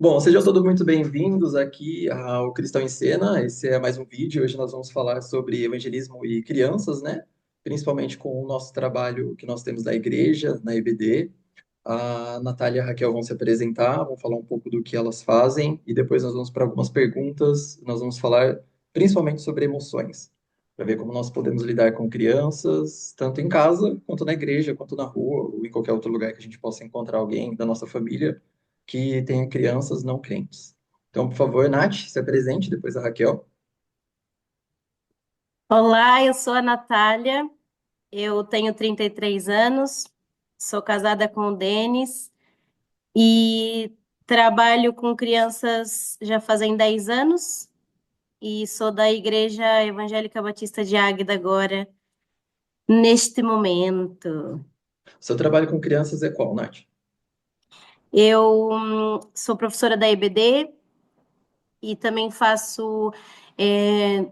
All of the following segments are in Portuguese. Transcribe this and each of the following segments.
Bom, sejam todos muito bem-vindos aqui ao Cristão em Cena. Esse é mais um vídeo. Hoje nós vamos falar sobre evangelismo e crianças, né? Principalmente com o nosso trabalho que nós temos da igreja, na EBD. A Natália e a Raquel vão se apresentar, vão falar um pouco do que elas fazem e depois nós vamos para algumas perguntas. Nós vamos falar principalmente sobre emoções, para ver como nós podemos lidar com crianças, tanto em casa, quanto na igreja, quanto na rua, ou em qualquer outro lugar que a gente possa encontrar alguém da nossa família que tenha crianças não crentes. Então, por favor, Nath, se apresente, depois a Raquel. Olá, eu sou a Natália, eu tenho 33 anos, sou casada com o Denis e trabalho com crianças já fazem 10 anos e sou da Igreja Evangélica Batista de Águeda agora, neste momento. Seu trabalho com crianças é qual, Nath? Eu sou professora da EBD e também é,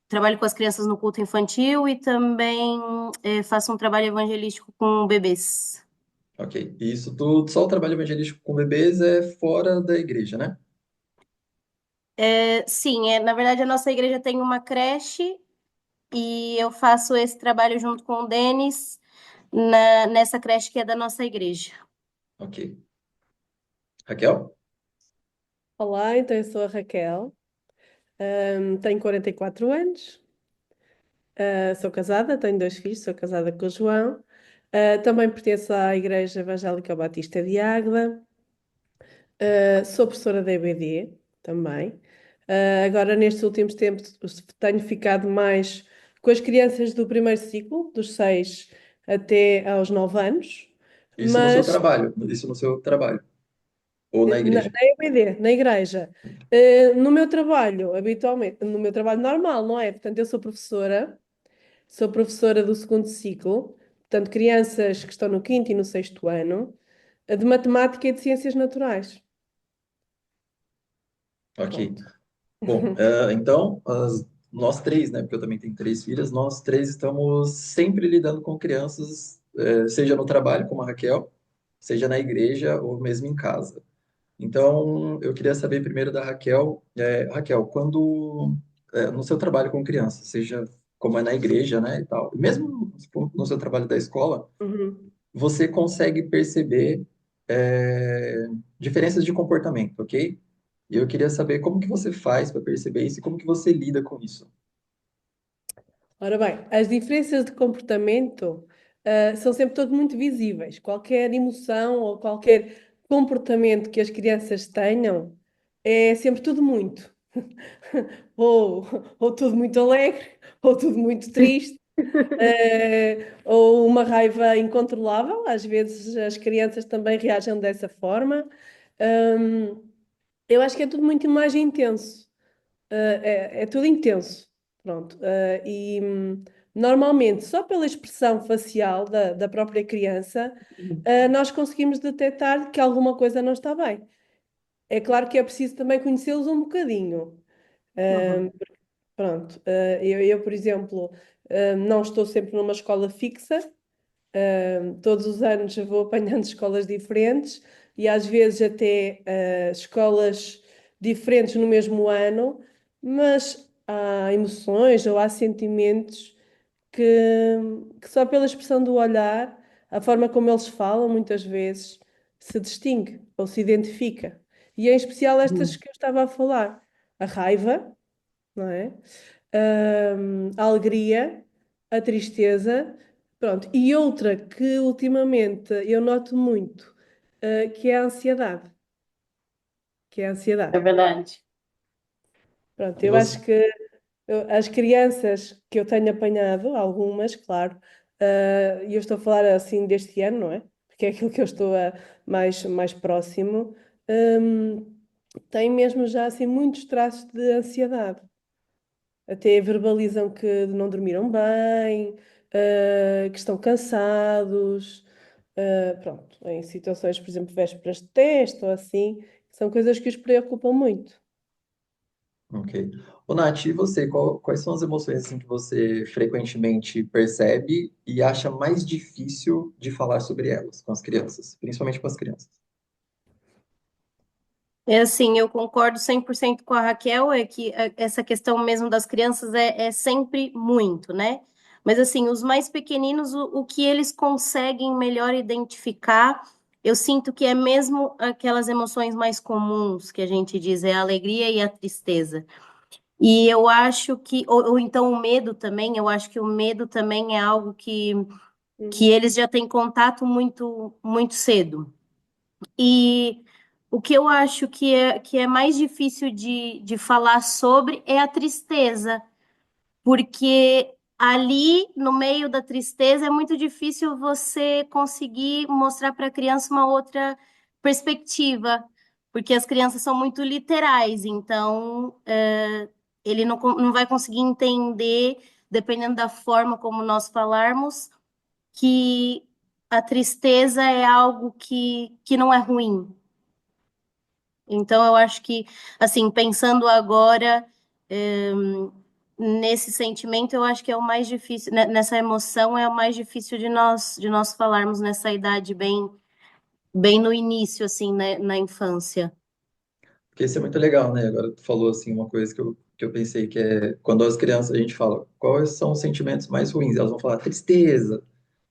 trabalho com as crianças no culto infantil e também faço um trabalho evangelístico com bebês. Ok. E isso tudo, só o trabalho evangelístico com bebês é fora da igreja, né? Sim, na verdade a nossa igreja tem uma creche e eu faço esse trabalho junto com o Denis nessa creche que é da nossa igreja. Ok. Raquel? Olá, então eu sou a Raquel, tenho 44 anos, sou casada, tenho dois filhos, sou casada com o João, também pertenço à Igreja Evangélica Batista de Águeda, sou professora da EBD também. Agora, nestes últimos tempos, tenho ficado mais com as crianças do primeiro ciclo, dos 6 até aos 9 anos, Isso no seu mas trabalho, isso no seu trabalho, ou na Na igreja. EBD, na igreja. No meu trabalho, habitualmente, no meu trabalho normal, não é? Portanto, eu sou professora do segundo ciclo, portanto, crianças que estão no quinto e no sexto ano, de matemática e de ciências naturais. Ok. Pronto. Bom, então, nós três, né, porque eu também tenho três filhas, nós três estamos sempre lidando com crianças, seja no trabalho, como a Raquel, seja na igreja ou mesmo em casa. Então, eu queria saber primeiro da Raquel. Raquel, quando, no seu trabalho com crianças, seja como é na igreja, né, e tal, mesmo tipo, no seu trabalho da escola, Uhum. você consegue perceber é, diferenças de comportamento, ok? E eu queria saber como que você faz para perceber isso e como que você lida com isso. Ora bem, as diferenças de comportamento, são sempre todas muito visíveis. Qualquer emoção ou qualquer comportamento que as crianças tenham é sempre tudo muito. Ou, ou tudo muito alegre, ou tudo muito triste, ou uma raiva incontrolável. Às vezes as crianças também reagem dessa forma. Hum, eu acho que é tudo muito mais intenso. É tudo intenso. Pronto. Normalmente, só pela expressão facial da própria criança, nós conseguimos detectar que alguma coisa não está bem. É claro que é preciso também conhecê-los um bocadinho. Uhum. Pronto, por exemplo, não estou sempre numa escola fixa. Todos os anos eu vou apanhando escolas diferentes e às vezes até escolas diferentes no mesmo ano, mas há emoções ou há sentimentos que, que só pela expressão do olhar, a forma como eles falam, muitas vezes se distingue ou se identifica. E em especial estas que eu estava a falar, a raiva, não é? A alegria, a tristeza, pronto. E outra que ultimamente eu noto muito, que é a ansiedade, que é a É ansiedade. verdade. Pronto, E eu acho você, que as crianças que eu tenho apanhado, algumas, claro, e eu estou a falar assim deste ano, não é? Porque é aquilo que eu estou mais próximo, hum, têm mesmo já assim muitos traços de ansiedade. Até verbalizam que não dormiram bem, que estão cansados, pronto, em situações, por exemplo, vésperas de teste ou assim, são coisas que os preocupam muito. ok. Ô, Nath, e você, quais são as emoções assim, que você frequentemente percebe e acha mais difícil de falar sobre elas com as crianças, principalmente com as crianças? É assim, eu concordo 100% com a Raquel, é que essa questão mesmo das crianças é sempre muito, né? Mas assim, os mais pequeninos, o que eles conseguem melhor identificar, eu sinto que é mesmo aquelas emoções mais comuns que a gente diz, é a alegria e a tristeza. E eu acho que, ou então o medo também, eu acho que o medo também é algo que Uhum, eles já têm contato muito cedo. E o que eu acho que é mais difícil de falar sobre é a tristeza, porque ali no meio da tristeza é muito difícil você conseguir mostrar para a criança uma outra perspectiva, porque as crianças são muito literais, então ele não vai conseguir entender, dependendo da forma como nós falarmos, que a tristeza é algo que não é ruim. Então, eu acho que, assim, pensando agora, nesse sentimento, eu acho que é o mais difícil, nessa emoção, é o mais difícil de nós falarmos nessa idade bem no início, assim, né, na infância. Porque isso é muito legal, né? Agora tu falou assim uma coisa que eu pensei que é quando as crianças a gente fala quais são os sentimentos mais ruins, elas vão falar tristeza,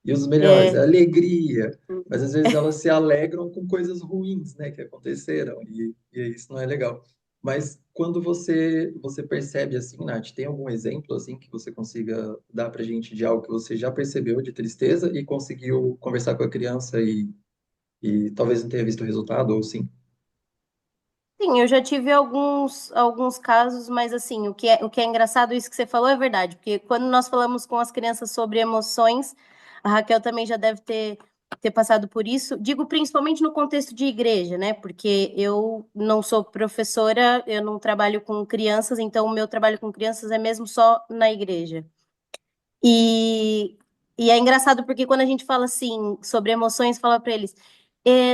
e os melhores, é É, alegria, mas às vezes elas se alegram com coisas ruins, né, que aconteceram, e isso não é legal. Mas quando você percebe assim, Nath, tem algum exemplo assim que você consiga dar pra gente de algo que você já percebeu de tristeza e conseguiu conversar com a criança e talvez não tenha visto o resultado, ou sim? sim, eu já tive alguns casos, mas assim, o que é engraçado, isso que você falou é verdade, porque quando nós falamos com as crianças sobre emoções, a Raquel também já deve ter passado por isso, digo principalmente no contexto de igreja, né? Porque eu não sou professora, eu não trabalho com crianças, então o meu trabalho com crianças é mesmo só na igreja. E, e é engraçado porque quando a gente fala assim sobre emoções, fala para eles: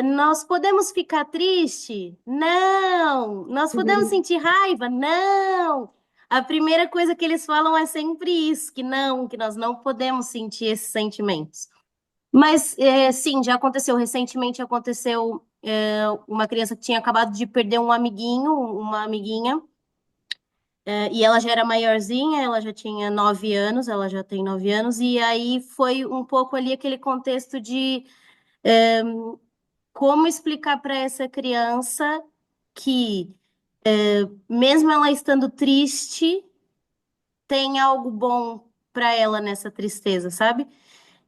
nós podemos ficar triste? Não. Nós podemos uhum, sentir raiva? Não. A primeira coisa que eles falam é sempre isso, que não, que nós não podemos sentir esses sentimentos. Mas sim, já aconteceu. Recentemente aconteceu uma criança que tinha acabado de perder um amiguinho, uma amiguinha. E ela já era maiorzinha, ela já tinha 9 anos, ela já tem 9 anos, e aí foi um pouco ali aquele contexto de como explicar para essa criança que, mesmo ela estando triste, tem algo bom para ela nessa tristeza, sabe?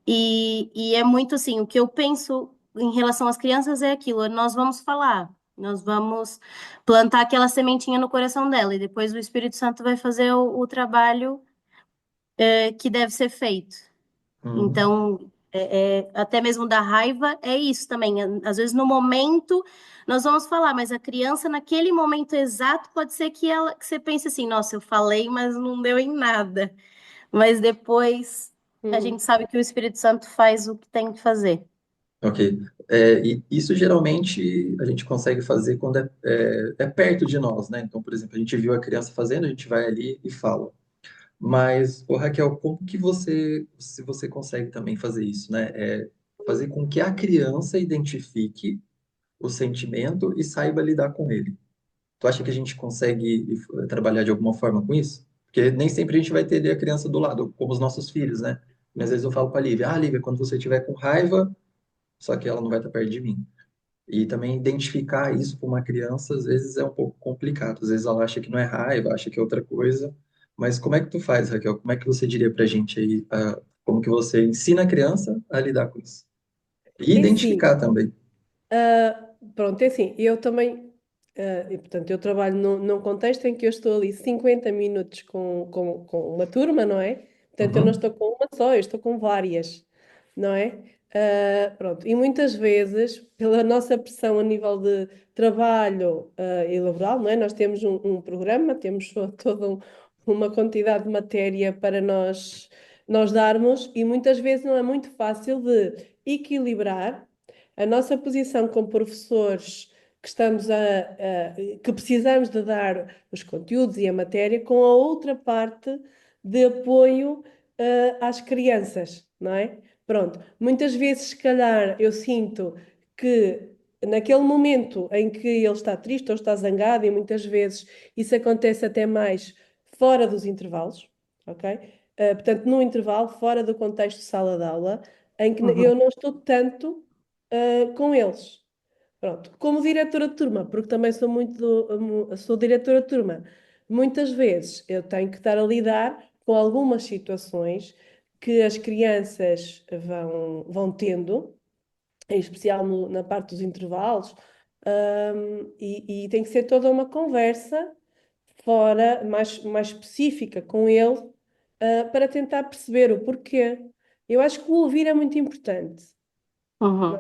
E é muito assim, o que eu penso em relação às crianças é aquilo, nós vamos falar, nós vamos plantar aquela sementinha no coração dela, e depois o Espírito Santo vai fazer o trabalho que deve ser feito. Uhum. Então, até mesmo da raiva, é isso também. Às vezes, no momento, nós vamos falar, mas a criança, naquele momento exato, pode ser que você pense assim: nossa, eu falei, mas não deu em nada. Mas depois, a uhum. gente sabe que o Espírito Santo faz o que tem que fazer. Ok. E isso geralmente a gente consegue fazer quando é perto de nós, né? Então, por exemplo, a gente viu a criança fazendo, a gente vai ali e fala. Mas, ô Raquel, como que se você consegue também fazer isso, né? Fazer com que a criança identifique o sentimento e saiba lidar com ele. Tu acha que a gente consegue trabalhar de alguma forma com isso? Porque nem sempre a gente vai ter ali a criança do lado, como os nossos filhos, né? Mas às vezes eu falo para a Lívia, Lívia, quando você estiver com raiva, só que ela não vai estar perto de mim. E também identificar isso para uma criança, às vezes é um pouco complicado. Às vezes ela acha que não é raiva, acha que é outra coisa. Mas como é que tu faz, Raquel? Como é que você diria para a gente aí, como que você ensina a criança a lidar com isso? E É assim, identificar também. pronto, é assim, eu também, e, portanto, eu trabalho num contexto em que eu estou ali 50 minutos com uma turma, não é? Portanto, eu não Uhum, estou com uma só, eu estou com várias, não é? Pronto, e muitas vezes, pela nossa pressão a nível de trabalho, e laboral, não é? Nós temos um programa, temos toda uma quantidade de matéria para nós darmos, e muitas vezes não é muito fácil de equilibrar a nossa posição como professores que que precisamos de dar os conteúdos e a matéria com a outra parte de apoio às crianças, não é? Pronto, muitas vezes, se calhar, eu sinto que naquele momento em que ele está triste ou está zangado, e muitas vezes isso acontece até mais fora dos intervalos, ok? Portanto, no intervalo, fora do contexto de sala de aula, em que Uhum, eu não estou tanto com eles. Pronto, como diretora de turma, porque também sou sou diretora de turma, muitas vezes eu tenho que estar a lidar com algumas situações que as crianças vão tendo, em especial na parte dos intervalos, e tem que ser toda uma conversa fora, mais específica com ele, para tentar perceber o porquê. Eu acho que o ouvir é muito importante. uhum,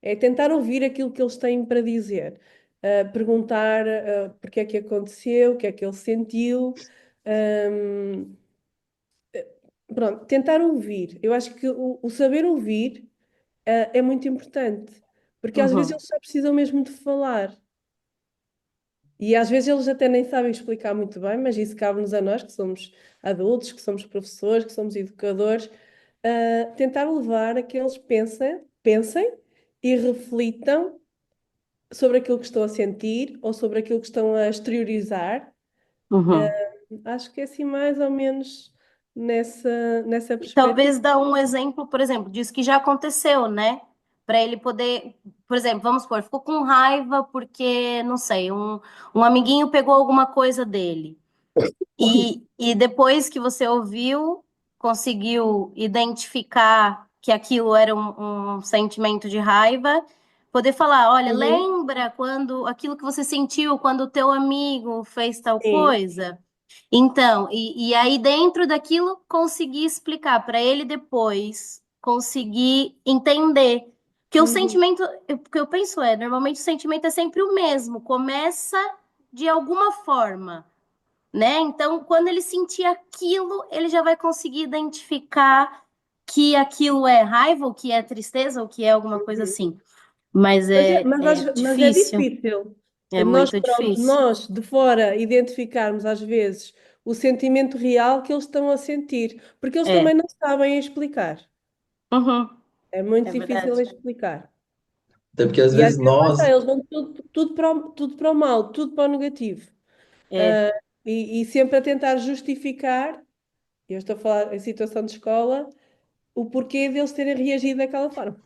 É tentar ouvir aquilo que eles têm para dizer, perguntar porque é que aconteceu, o que é que ele sentiu, ahm, pronto, tentar ouvir. Eu acho que o saber ouvir é muito importante, porque às vezes uhum. eles só precisam mesmo de falar. E às vezes eles até nem sabem explicar muito bem, mas isso cabe-nos a nós, que somos adultos, que somos professores, que somos educadores, tentar levar a que eles pensem e reflitam sobre aquilo que estão a sentir ou sobre aquilo que estão a exteriorizar. Uhum. Acho que é assim mais ou menos nessa E perspectiva. talvez dar um exemplo, por exemplo, disso que já aconteceu, né? Para ele poder, por exemplo, vamos supor, ficou com raiva porque, não sei, um amiguinho pegou alguma coisa dele. E depois que você ouviu, conseguiu identificar que aquilo era um sentimento de raiva, poder falar, olha, Uhum. lembra quando aquilo que você sentiu quando o teu amigo fez tal Sim. coisa? Então, e aí dentro daquilo conseguir explicar para ele depois, conseguir entender. Que o Uhum. sentimento, o que eu penso é, normalmente o sentimento é sempre o mesmo, começa de alguma forma, né? Então, quando ele sentir aquilo, ele já vai conseguir identificar que aquilo é raiva, ou que é tristeza, ou que é alguma coisa Uhum. assim. Mas Mas é, é mas é difícil, difícil. é Nós, muito pronto, difícil. nós de fora identificarmos às vezes o sentimento real que eles estão a sentir, porque eles É, também não sabem explicar. uhum, É muito é difícil verdade. explicar. Até porque às E às vezes vezes lá está, nós, eles vão tudo para o mal, tudo para o negativo. É. E sempre a tentar justificar, eu estou a falar em situação de escola, o porquê deles terem reagido daquela forma.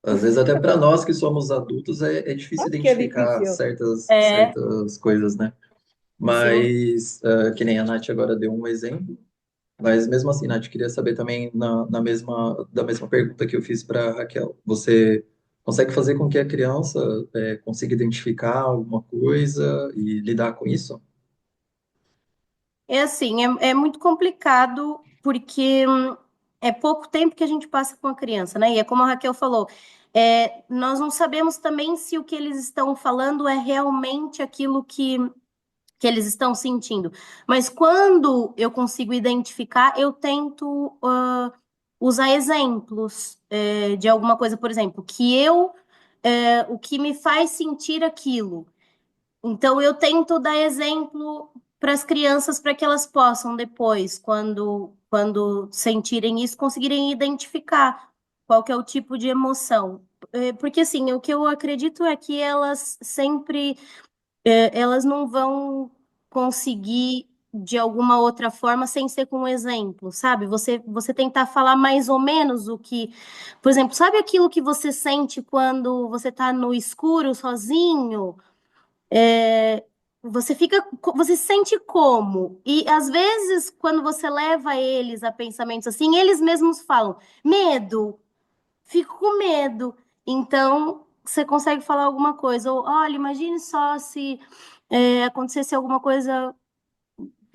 às vezes até para nós que somos adultos é difícil Claro que é identificar difícil. É, certas coisas, né? sim. Mas, que nem a Nath agora deu um exemplo, mas mesmo assim, Nath, queria saber também da mesma pergunta que eu fiz para a Raquel. Você consegue fazer com que a criança consiga identificar alguma coisa e lidar com isso? É assim, é muito complicado porque é pouco tempo que a gente passa com a criança, né? E é como a Raquel falou, nós não sabemos também se o que eles estão falando é realmente aquilo que eles estão sentindo. Mas quando eu consigo identificar, eu tento usar exemplos de alguma coisa, por exemplo, o que me faz sentir aquilo. Então, eu tento dar exemplo para as crianças para que elas possam depois, quando sentirem isso, conseguirem identificar qual que é o tipo de emoção. Porque, assim, o que eu acredito é que elas não vão conseguir de alguma outra forma sem ser com um exemplo, sabe? Você tentar falar mais ou menos o que, por exemplo, sabe aquilo que você sente quando você está no escuro sozinho? É, você se sente como? E às vezes, quando você leva eles a pensamentos assim, eles mesmos falam, medo, fico com medo. Então, você consegue falar alguma coisa. Ou, olha, imagine só se acontecesse alguma coisa.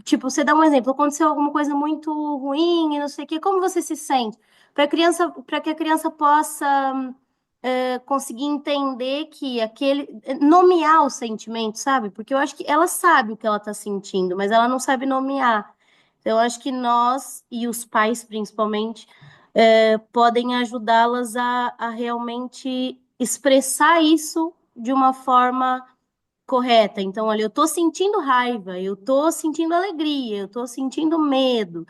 Tipo, você dá um exemplo, aconteceu alguma coisa muito ruim e não sei o quê, como você se sente? Para que a criança possa conseguir entender que nomear o sentimento, sabe? Porque eu acho que ela sabe o que ela está sentindo, mas ela não sabe nomear. Então, eu acho que nós e os pais, principalmente, podem ajudá-las a realmente expressar isso de uma forma correta. Então, olha, eu tô sentindo raiva, eu tô sentindo alegria, eu tô sentindo medo.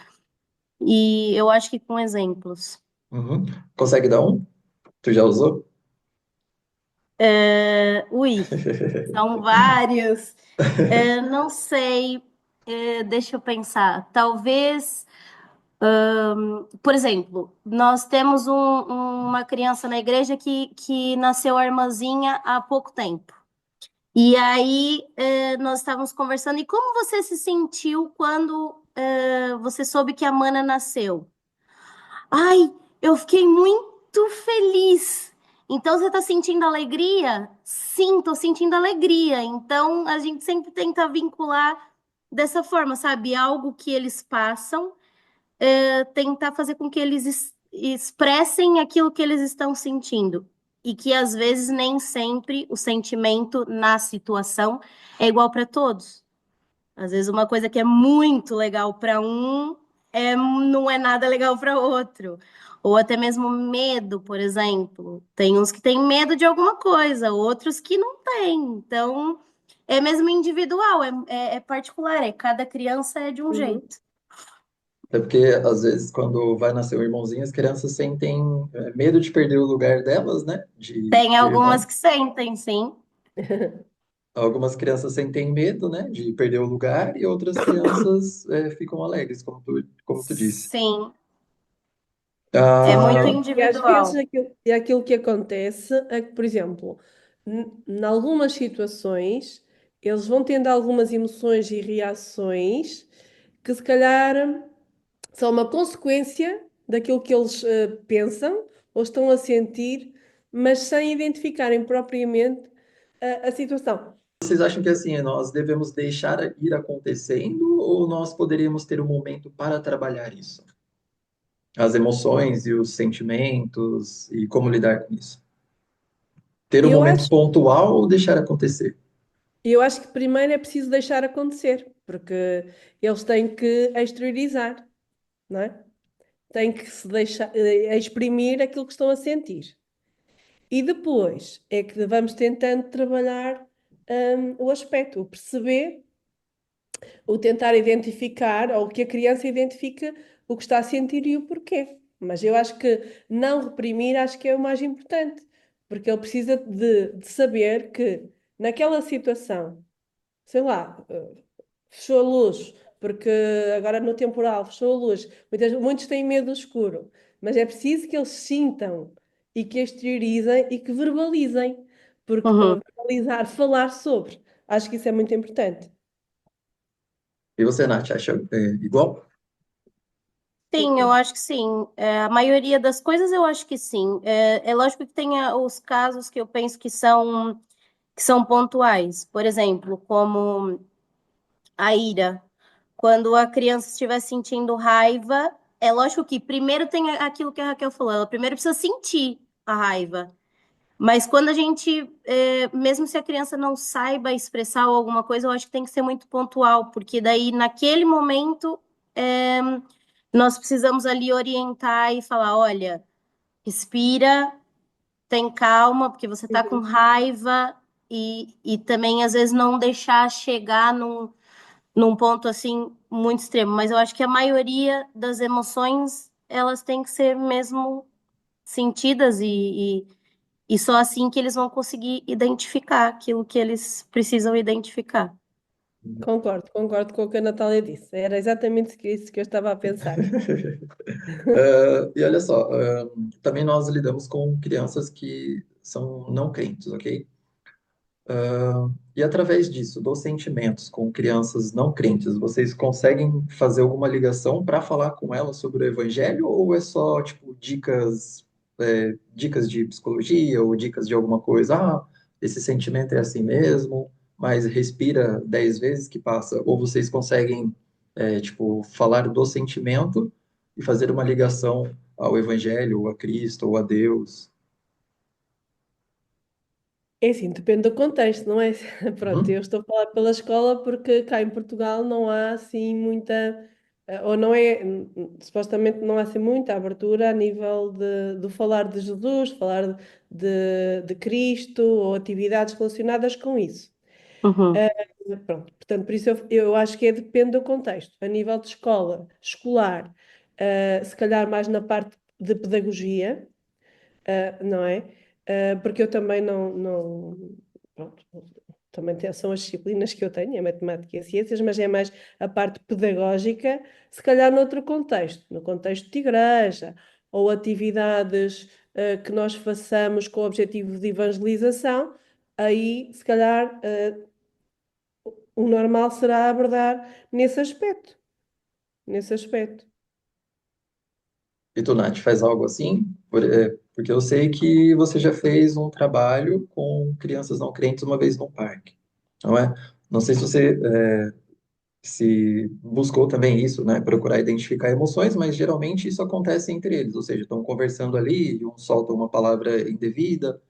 E eu acho que com exemplos. Uhum. Consegue dar um? Tu já usou? Ui, são vários. Não sei, deixa eu pensar. Talvez, por exemplo, nós temos uma criança na igreja que nasceu a irmãzinha há pouco tempo. E aí, nós estávamos conversando, e como você se sentiu quando você soube que a Mana nasceu? Ai, eu fiquei muito feliz. Então, você está sentindo alegria? Sim, estou sentindo alegria. Então, a gente sempre tenta vincular dessa forma, sabe? Algo que eles passam, tentar fazer com que eles expressem aquilo que eles estão sentindo. E que às vezes nem sempre o sentimento na situação é igual para todos. Às vezes uma coisa que é muito legal para um não é nada legal para outro. Ou até mesmo medo, por exemplo. Tem uns que têm medo de alguma coisa, outros que não têm. Então, é mesmo individual, é particular, cada criança é de um Uhum. jeito. É porque, às vezes, quando vai nascer um irmãozinho, as crianças sentem medo de perder o lugar delas, né? Tem De algumas irmão. que sentem, sim. Algumas crianças sentem medo, né? De perder o lugar, e outras crianças ficam alegres, como tu disse. Sim, é muito Ah, E às vezes individual. aquilo que acontece é que, por exemplo, em algumas situações, eles vão tendo algumas emoções e reações que se calhar são uma consequência daquilo que eles pensam ou estão a sentir, mas sem identificarem propriamente a situação. vocês acham que assim, nós devemos deixar ir acontecendo ou nós poderíamos ter um momento para trabalhar isso? As emoções e os sentimentos e como lidar com isso? Ter um Eu momento acho, pontual ou deixar acontecer? eu acho que primeiro é preciso deixar acontecer, porque eles têm que exteriorizar, não é? Têm que se deixar, exprimir aquilo que estão a sentir. E depois é que vamos tentando trabalhar, o aspecto, o perceber, o tentar identificar, ou que a criança identifique o que está a sentir e o porquê. Mas eu acho que não reprimir acho que é o mais importante, porque ele precisa de saber que naquela situação, sei lá, fechou a luz, porque agora no temporal fechou a luz. Muitos têm medo do escuro, mas é preciso que eles sintam e que exteriorizem e que verbalizem, porque Uhum. verbalizar, falar sobre, acho que isso é muito importante. E você, Nath, acha igual? Sim, eu acho que sim. A maioria das coisas eu acho que sim. É lógico que tem os casos que eu penso que são pontuais. Por exemplo, como a ira. Quando a criança estiver sentindo raiva, é lógico que primeiro tem aquilo que a Raquel falou, ela primeiro precisa sentir a raiva. Mas quando a gente, mesmo se a criança não saiba expressar alguma coisa, eu acho que tem que ser muito pontual, porque daí naquele momento é, nós precisamos ali orientar e falar, olha, respira, tem calma, porque você está com Uhum. raiva e também às vezes não deixar chegar num ponto assim muito extremo. Mas eu acho que a maioria das emoções elas têm que ser mesmo sentidas e só assim que eles vão conseguir identificar aquilo que eles precisam identificar. Concordo com o que a Natália disse. Era exatamente isso que eu estava a pensar. E olha só, também nós lidamos com crianças que são não crentes, ok? E através disso, dos sentimentos com crianças não crentes, vocês conseguem fazer alguma ligação para falar com elas sobre o evangelho ou é só tipo dicas de psicologia ou dicas de alguma coisa? Ah, esse sentimento é assim mesmo, mas respira 10 vezes que passa. Ou vocês conseguem tipo falar do sentimento e fazer uma ligação ao evangelho, ou a Cristo, ou a Deus? É assim, depende do contexto, não é? Pronto, eu Uhum, estou a falar pela escola porque cá em Portugal não há assim muita, ou não é, supostamente não há assim muita abertura a nível de falar de Jesus, falar de Cristo ou atividades relacionadas com isso. Uhum, Pronto, portanto, por isso eu acho que depende do contexto. A nível de escola, escolar, se calhar mais na parte de pedagogia, não é? porque eu também pronto, também são as disciplinas que eu tenho, é matemática e ciências, mas é mais a parte pedagógica, se calhar noutro contexto, no contexto de igreja, ou atividades que nós façamos com o objetivo de evangelização, aí se calhar o normal será abordar nesse aspecto, nesse aspecto. E tu, Nath, faz algo assim? Porque eu sei que você já fez um trabalho com crianças não crentes uma vez no parque, não é? Não sei se você se buscou também isso, né? Procurar identificar emoções, mas geralmente isso acontece entre eles, ou seja, estão conversando ali, um solta uma palavra indevida,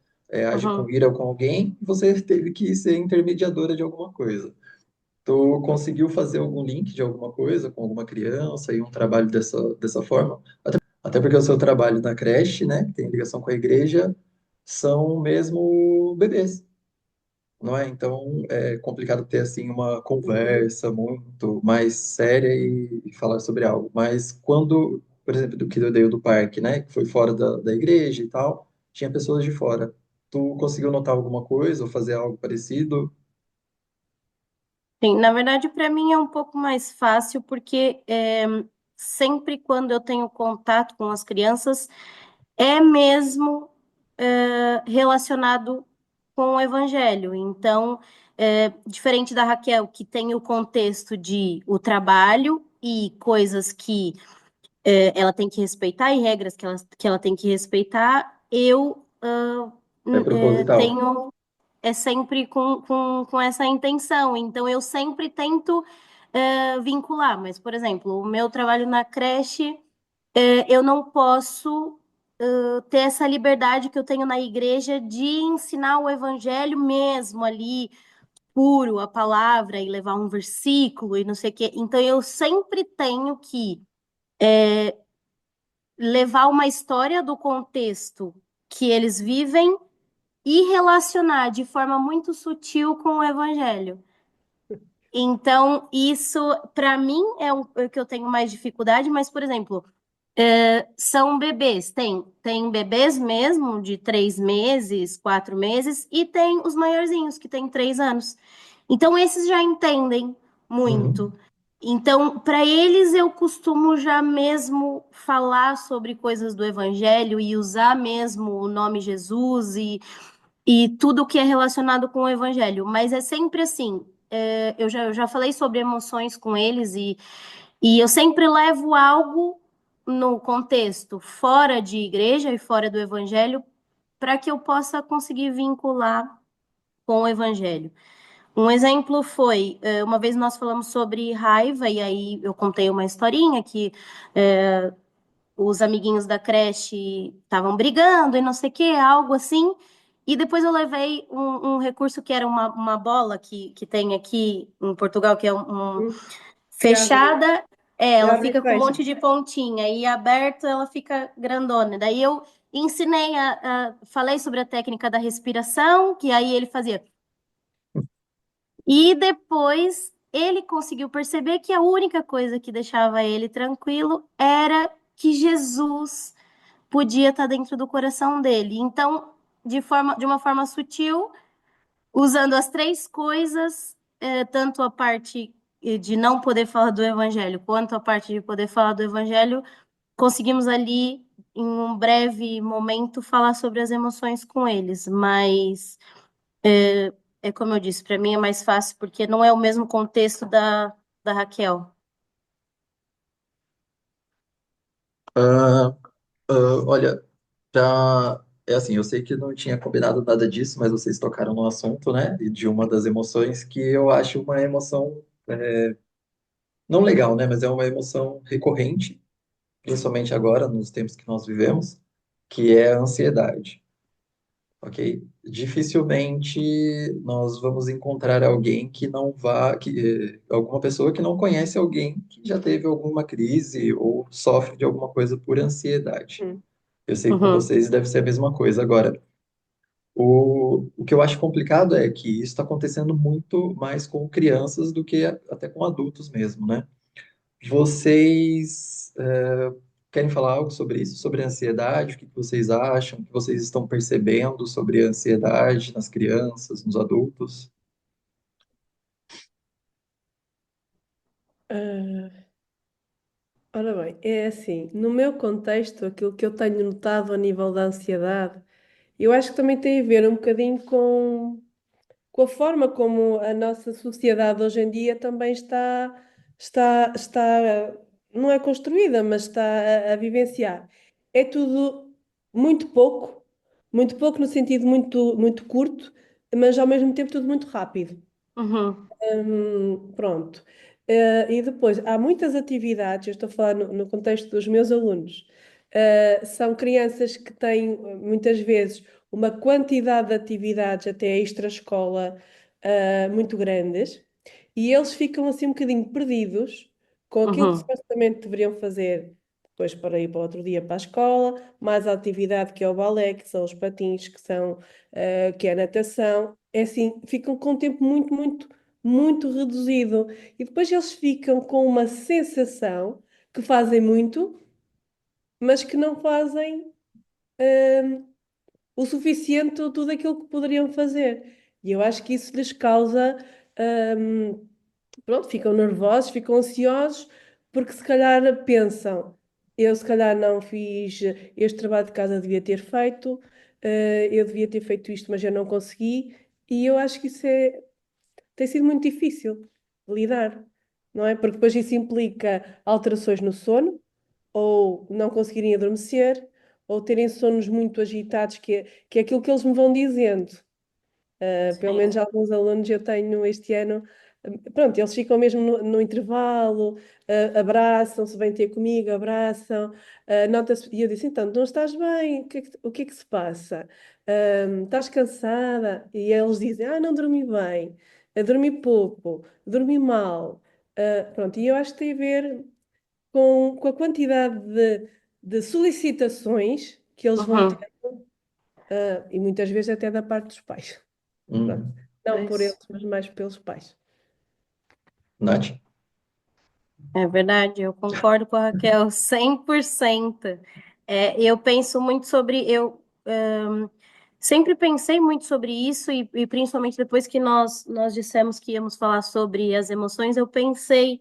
age com Uhum. ira com alguém, e você teve que ser intermediadora de alguma coisa. Tu conseguiu fazer algum link de alguma coisa com alguma criança e um trabalho dessa forma? Até porque o seu trabalho na creche, né, que tem ligação com a igreja, são mesmo bebês, não é? Então é complicado ter assim uma Uhum. conversa muito mais séria e falar sobre algo. Mas quando, por exemplo, do que eu dei o do parque, né, que foi fora da igreja e tal, tinha pessoas de fora. Tu conseguiu notar alguma coisa ou fazer algo parecido? Sim, na verdade, para mim é um pouco mais fácil, porque sempre quando eu tenho contato com as crianças, é mesmo relacionado com o evangelho. Então, diferente da Raquel, que tem o contexto de o trabalho e coisas que ela tem que respeitar e regras que ela tem que respeitar, eu É proposital. tenho sempre com essa intenção. Então, eu sempre tento vincular. Mas, por exemplo, o meu trabalho na creche, eu não posso ter essa liberdade que eu tenho na igreja de ensinar o evangelho mesmo ali, puro, a palavra, e levar um versículo e não sei o quê. Então, eu sempre tenho que levar uma história do contexto que eles vivem e relacionar de forma muito sutil com o evangelho. Então, isso, para mim, é o que eu tenho mais dificuldade, mas, por exemplo, são bebês. Tem bebês mesmo, de 3 meses, 4 meses, e tem os maiorzinhos, que têm 3 anos. Então, esses já entendem muito. Uhum. Então, para eles, eu costumo já mesmo falar sobre coisas do Evangelho e usar mesmo o nome Jesus e tudo que é relacionado com o Evangelho. Mas é sempre assim. Eu já falei sobre emoções com eles e eu sempre levo algo no contexto fora de igreja e fora do evangelho para que eu possa conseguir vincular com o evangelho. Um exemplo foi, uma vez nós falamos sobre raiva, e aí eu contei uma historinha que os amiguinhos da creche estavam brigando e não sei o que, algo assim. E depois eu levei um recurso que era uma bola que tem aqui em Portugal, que é Hum. Que abre, fechada, que ela abre e fica com um fecha. monte de pontinha, e aberta ela fica grandona. Daí eu ensinei, falei sobre a técnica da respiração, que aí ele fazia. E depois ele conseguiu perceber que a única coisa que deixava ele tranquilo era que Jesus podia estar dentro do coração dele. Então, de uma forma sutil, usando as três coisas, tanto a parte de não poder falar do evangelho, quanto a parte de poder falar do evangelho, conseguimos ali, em um breve momento, falar sobre as emoções com eles. Mas, é como eu disse, para mim é mais fácil, porque não é o mesmo contexto da Raquel. Ah, olha, é assim, eu sei que não tinha combinado nada disso, mas vocês tocaram no assunto, né? E de uma das emoções que eu acho uma emoção não legal, né? Mas é uma emoção recorrente, principalmente agora, nos tempos que nós vivemos, que é a ansiedade, ok? Dificilmente nós vamos encontrar alguém que não vá, alguma pessoa que não conhece alguém que já teve alguma crise ou sofre de alguma coisa por ansiedade. Hum. Eu sei que com Uhum, vocês deve ser a mesma coisa. Agora, o que eu acho complicado é que isso está acontecendo muito mais com crianças do que até com adultos mesmo, né? Vocês querem falar algo sobre isso, sobre a ansiedade? O que que vocês acham? O que vocês estão percebendo sobre a ansiedade nas crianças, nos adultos? Ah, ora bem, é assim, no meu contexto, aquilo que eu tenho notado a nível da ansiedade, eu acho que também tem a ver um bocadinho com a forma como a nossa sociedade hoje em dia também está, não é construída, mas está a vivenciar. É tudo muito muito pouco no sentido muito curto, mas ao mesmo tempo tudo muito rápido. Uhum, Pronto. E depois, há muitas atividades, eu estou a falar no contexto dos meus alunos, são crianças que têm muitas vezes uma quantidade de atividades até extra-escola, muito grandes, e eles ficam assim um bocadinho perdidos com aquilo que uhum, supostamente deveriam fazer depois para ir para outro dia para a escola, mais a atividade que é o balé, que são os patins, que é a natação. É assim, ficam com um tempo muito reduzido. E depois eles ficam com uma sensação que fazem muito, mas que não fazem o suficiente ou tudo aquilo que poderiam fazer. E eu acho que isso lhes causa, hum, pronto, ficam nervosos, ficam ansiosos, porque se calhar pensam, eu se calhar não fiz este trabalho de casa, devia ter feito, eu devia ter feito isto, mas eu não consegui. E eu acho que tem sido muito difícil de lidar, não é? Porque depois isso implica alterações no sono, ou não conseguirem adormecer, ou terem sonos muito agitados, que é aquilo que eles me vão dizendo. Pelo sim. menos alguns alunos eu tenho este ano. Pronto, eles ficam mesmo no intervalo, abraçam-se, vêm ter comigo, abraçam, nota-se, e eu disse, então, não estás bem? O que é que se passa? Estás cansada? E eles dizem, não dormi bem, dormi pouco, dormi mal. Pronto, e eu acho que tem a ver com a quantidade de solicitações que eles vão ter, Uhum. e muitas vezes até da parte dos pais. Pronto. Hum. Não por eles, Isso. mas mais pelos pais. Nath? É verdade, eu concordo com a Raquel 100%. Eu penso muito sobre, sempre pensei muito sobre isso e principalmente depois que nós dissemos que íamos falar sobre as emoções, eu pensei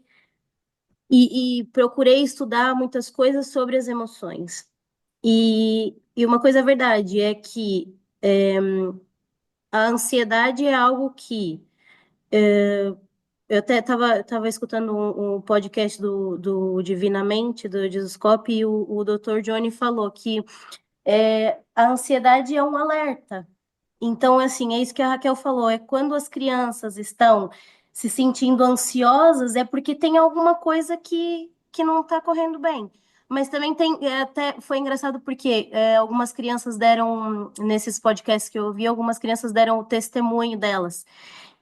e procurei estudar muitas coisas sobre as emoções. E uma coisa verdade é que a ansiedade é algo que eu até estava escutando um podcast do Divinamente, do Jesuscope, e o Dr. Johnny falou que a ansiedade é um alerta. Então, assim, é isso que a Raquel falou, é quando as crianças estão se sentindo ansiosas, é porque tem alguma coisa que não está correndo bem. Mas também até foi engraçado porque algumas crianças deram, nesses podcasts que eu ouvi, algumas crianças deram o testemunho delas.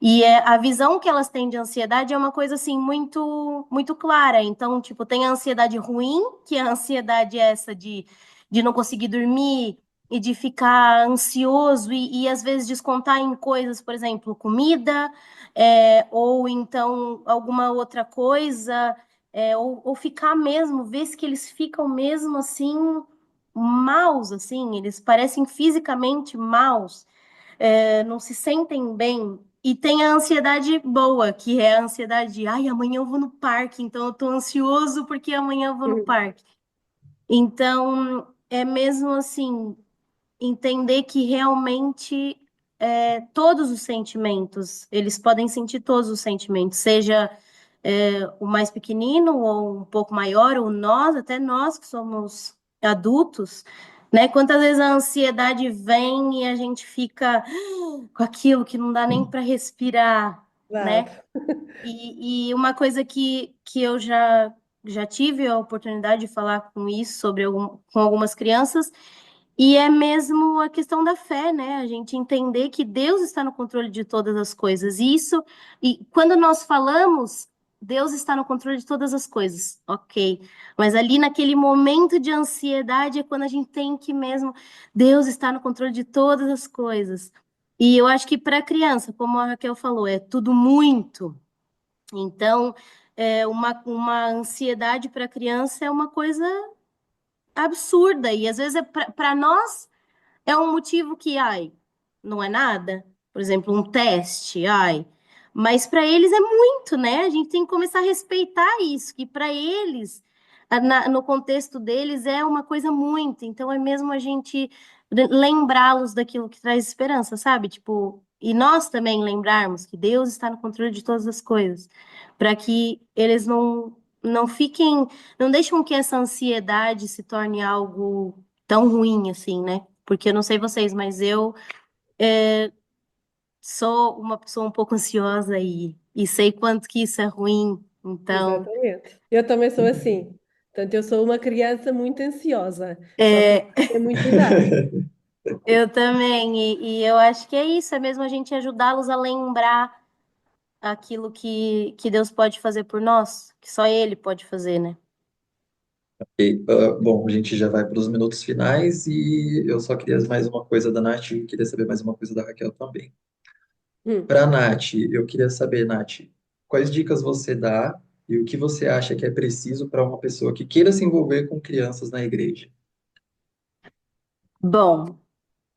E a visão que elas têm de ansiedade é uma coisa assim muito clara. Então, tipo, tem a ansiedade ruim, que é a ansiedade essa de não conseguir dormir e de ficar ansioso e às vezes descontar em coisas, por exemplo, comida, ou então alguma outra coisa, ou ficar mesmo, ver se que eles ficam mesmo assim maus, assim, eles parecem fisicamente maus, não se sentem bem. E tem a ansiedade boa, que é a ansiedade de, ai, amanhã eu vou no parque, então eu tô ansioso porque amanhã eu vou no Uhum. parque. Então, é mesmo assim, entender que realmente todos os sentimentos, eles podem sentir todos os sentimentos, seja o mais pequenino ou um pouco maior, ou nós, até nós que somos adultos, né? Quantas vezes a ansiedade vem e a gente fica com aquilo que não dá nem para respirar, né? Verdade. E uma coisa que eu já tive a oportunidade de falar com isso com algumas crianças, e é mesmo a questão da fé, né? A gente entender que Deus está no controle de todas as coisas. E quando nós falamos, Deus está no controle de todas as coisas, ok. Mas ali naquele momento de ansiedade é quando a gente tem que mesmo, Deus está no controle de todas as coisas. E eu acho que para a criança, como a Raquel falou, é tudo muito. Então, uma ansiedade para a criança é uma coisa absurda, e às vezes para nós é um motivo que, ai, não é nada. Por exemplo, um teste, ai. Mas para eles é muito, né? A gente tem que começar a respeitar isso, que para eles, no contexto deles, é uma coisa muito. Então é mesmo a gente lembrá-los daquilo que traz esperança, sabe? Tipo, e nós também lembrarmos que Deus está no controle de todas as coisas, para que eles não fiquem, não deixem que essa ansiedade se torne algo tão ruim assim, né? Porque eu não sei vocês, mas eu sou uma pessoa um pouco ansiosa e sei quanto que isso é ruim. Então, Exatamente. Eu também sou assim. Portanto, eu sou uma criança muito ansiosa, só que é, tem muita idade. eu também, e eu acho que é isso, é mesmo a gente ajudá-los a lembrar aquilo que Deus pode fazer por nós, que só Ele pode fazer, né? Bom, a gente já vai para os minutos finais e eu só queria mais uma coisa da Nath e queria saber mais uma coisa da Raquel também. Hum. Para a Nath, eu queria saber, Nath, quais dicas você dá e o que você acha que é preciso para uma pessoa que queira se envolver com crianças na igreja? Bom,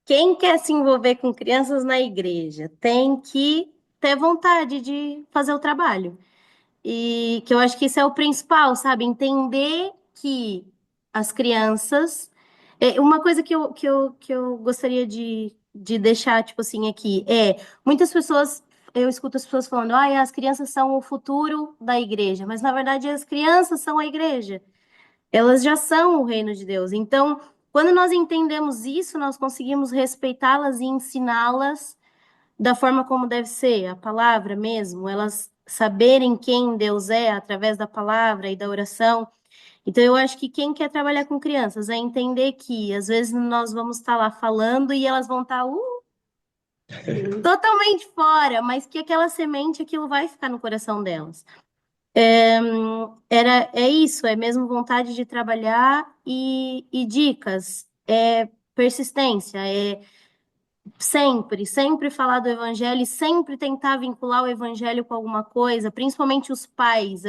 quem quer se envolver com crianças na igreja tem que ter vontade de fazer o trabalho. E que eu acho que isso é o principal, sabe? Entender que as crianças. Uma coisa que eu gostaria de deixar, tipo assim, aqui é: muitas pessoas. Eu escuto as pessoas falando, ah, as crianças são o futuro da igreja, mas na verdade as crianças são a igreja. Elas já são o reino de Deus. Então, quando nós entendemos isso, nós conseguimos respeitá-las e ensiná-las da forma como deve ser, a palavra mesmo, elas saberem quem Deus é através da palavra e da oração. Então, eu acho que quem quer trabalhar com crianças é entender que às vezes nós vamos estar lá falando e elas vão estar Uhum. totalmente fora, mas que aquela semente, aquilo vai ficar no coração delas. É isso, é mesmo vontade de trabalhar e dicas, é persistência, é sempre falar do evangelho e sempre tentar vincular o evangelho com alguma coisa, principalmente os pais.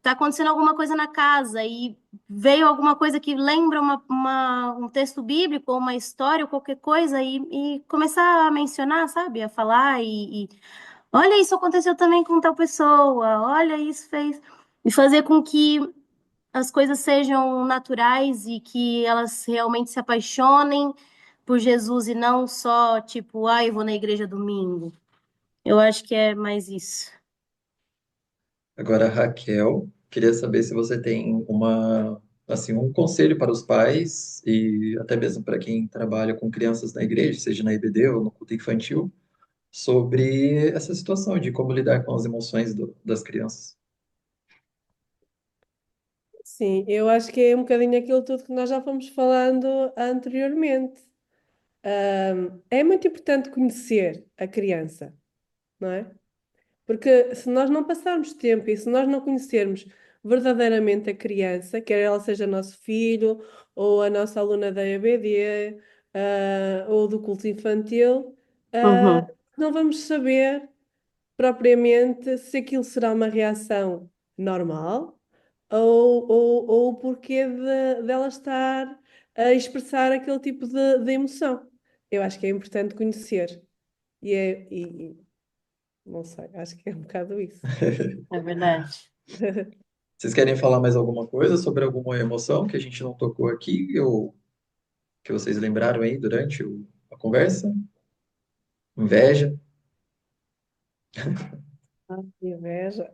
Tá acontecendo alguma coisa na casa e veio alguma coisa que lembra um texto bíblico ou uma história ou qualquer coisa e começar a mencionar, sabe? A falar olha, isso aconteceu também com tal pessoa, olha, isso fez. E fazer com que as coisas sejam naturais e que elas realmente se apaixonem por Jesus e não só tipo, ah, eu vou na igreja domingo. Eu acho que é mais isso. Agora, Raquel, queria saber se você tem assim, um conselho para os pais e até mesmo para quem trabalha com crianças na igreja, seja na IBD ou no culto infantil, sobre essa situação de como lidar com as emoções das crianças. Sim, eu acho que é um bocadinho aquilo tudo que nós já fomos falando anteriormente. É muito importante conhecer a criança, não é? Porque se nós não passarmos tempo e se nós não conhecermos verdadeiramente a criança, quer ela seja nosso filho ou a nossa aluna da EBD, ou do culto infantil, Uhum. não vamos saber propriamente se aquilo será uma reação normal ou o porquê dela estar a expressar aquele tipo de emoção. Eu acho que é importante conhecer. E não sei, acho que é um bocado isso. É verdade. Vocês querem falar mais alguma coisa sobre alguma emoção que a gente não tocou aqui ou que vocês lembraram aí durante a conversa? Inveja? Inveja.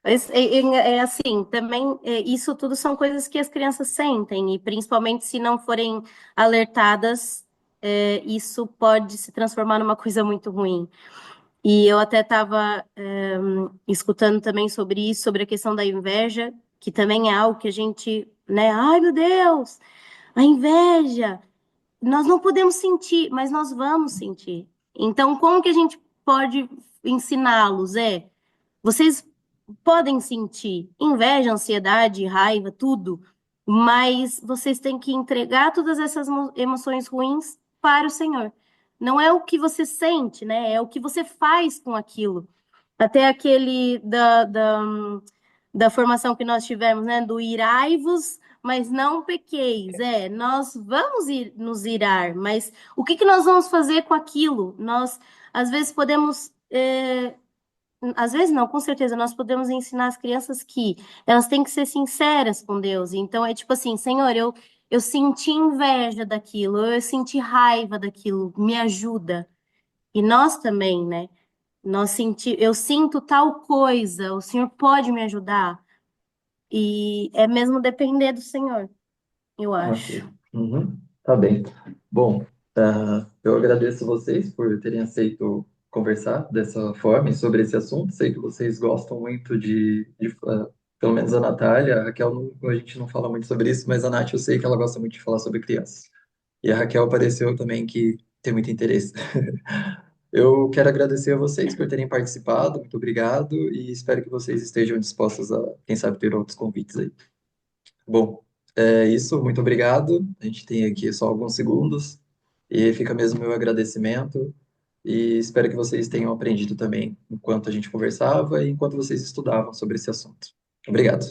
Mas é assim, também isso tudo são coisas que as crianças sentem, e principalmente se não forem alertadas, isso pode se transformar numa coisa muito ruim. E eu até estava escutando também sobre isso, sobre a questão da inveja, que também é algo que a gente, né? Ai, meu Deus, a inveja! Nós não podemos sentir, mas nós vamos sentir. Então, como que a gente pode ensiná-los? Vocês podem sentir inveja, ansiedade, raiva, tudo, mas vocês têm que entregar todas essas emoções ruins para o Senhor. Não é o que você sente, né? É o que você faz com aquilo. Até aquele da formação que nós tivemos, né? Do irai-vos mas não pequeis. Nós vamos nos irar, mas o que que nós vamos fazer com aquilo? Nós, às vezes, podemos. Às vezes não, com certeza, nós podemos ensinar as crianças que elas têm que ser sinceras com Deus. Então é tipo assim, Senhor, eu senti inveja daquilo, eu senti raiva daquilo, me ajuda. E nós também, né? Eu sinto tal coisa, o Senhor pode me ajudar? E é mesmo depender do Senhor, eu Ok. acho. Uhum. Tá bem. Bom, eu agradeço vocês por terem aceito conversar dessa forma e sobre esse assunto. Sei que vocês gostam muito pelo menos a Natália, a Raquel, a gente não fala muito sobre isso, mas a Nath eu sei que ela gosta muito de falar sobre crianças. E a Raquel pareceu também que tem muito interesse. Eu quero agradecer a vocês por terem participado, muito obrigado, e espero que vocês estejam dispostos a, quem sabe, ter outros convites aí. Bom, é isso, muito obrigado. A gente tem aqui só alguns segundos e fica mesmo meu agradecimento e espero que vocês tenham aprendido também enquanto a gente conversava e enquanto vocês estudavam sobre esse assunto. Obrigado.